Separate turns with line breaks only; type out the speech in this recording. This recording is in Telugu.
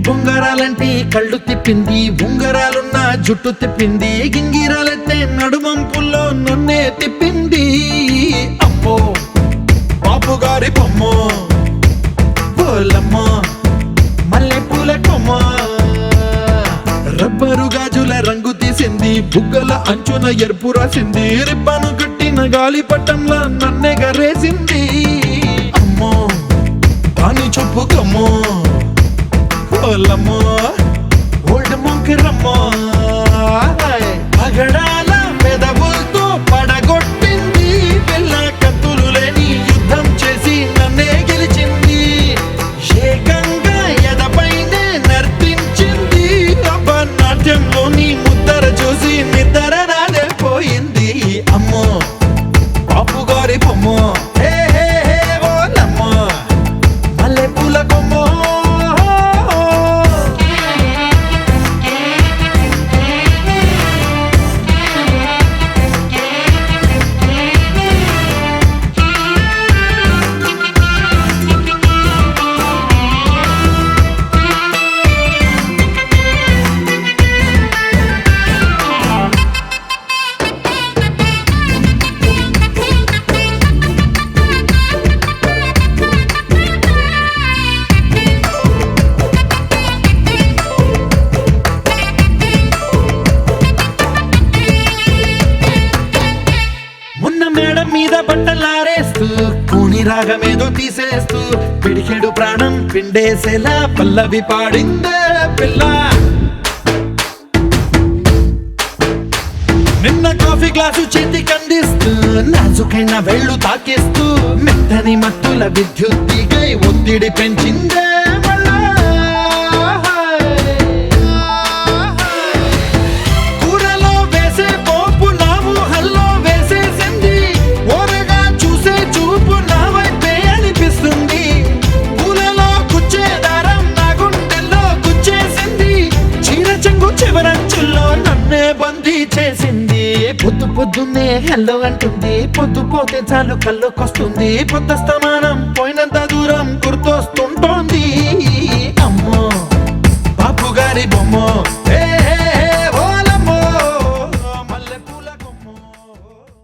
బొంగరాలంటే కళ్ళు తిప్పింది, ఉంగరాలున్న జుట్టు తిప్పింది, గింగిరాలెత్తే నడుమంపుల్లో నన్నే తిప్పింది. అమ్మో బాబు గారి బొమ్మ, పోలమ్మ మల్లె పూల కొమ్మ, రబ్బరు గాజుల రంగు తీసింది, బుగ్గల అంచున ఎరుపు రాసింది, రిబ్బను కట్టిన గాలి పట్టంలా నన్నే గరేసింది. అమ్మో దాని చూపు కమ్మో, పోలమ్మో ఓల్డ్ మొంకిరమ్మో, పగడాల పెదవులతో పడగొట్టింది, పిల్ల కత్తులు లేని యుద్ధం చేసి నన్నే గెలిచింది, ఏకంగా ఎదపైనే నర్తించింది, నాట్యంలోని ముద్దర చూసి నిద్ర నాదే పోయింది. అమ్మో బాపు గారి బొమ్మ, హే హే హే ఓలమ్మ మల్లె పూల కొమ్మ. మేడం మీద బట్టలారేస్తూ కూని రాగమేదో తీసేస్తూ పిడికెడు ప్రాణం పిండేసేలా పల్లవి పాడిందే పిల్ల. నిన్న కాఫీ గ్లాసు చేతి కందిస్తూ నాజుకైన వేళ్ళు తాకిస్తూ మెత్తని మత్తుల విద్యుత్తికై ఒత్తిడి పెంచిందే మళ్ళా. కూరలో వేసే పోపు నా ఊహల్లో వేసేసింది, ఓరగా చూసే చూపు నా వైపే అనిపిస్తుంది, పూలలో గుచ్చే దారం నా గుండెల్లో గుచ్చేసింది, చీర చెంగు చివరంచుల్లో నన్నే బందీ చేసింది. పొద్దు పొద్దున్నే హెల్లో అంటుంది, పొద్దు పోతే చాలు కళ్ళొకొస్తుంది, పొద్దుస్తమానం పోయినంత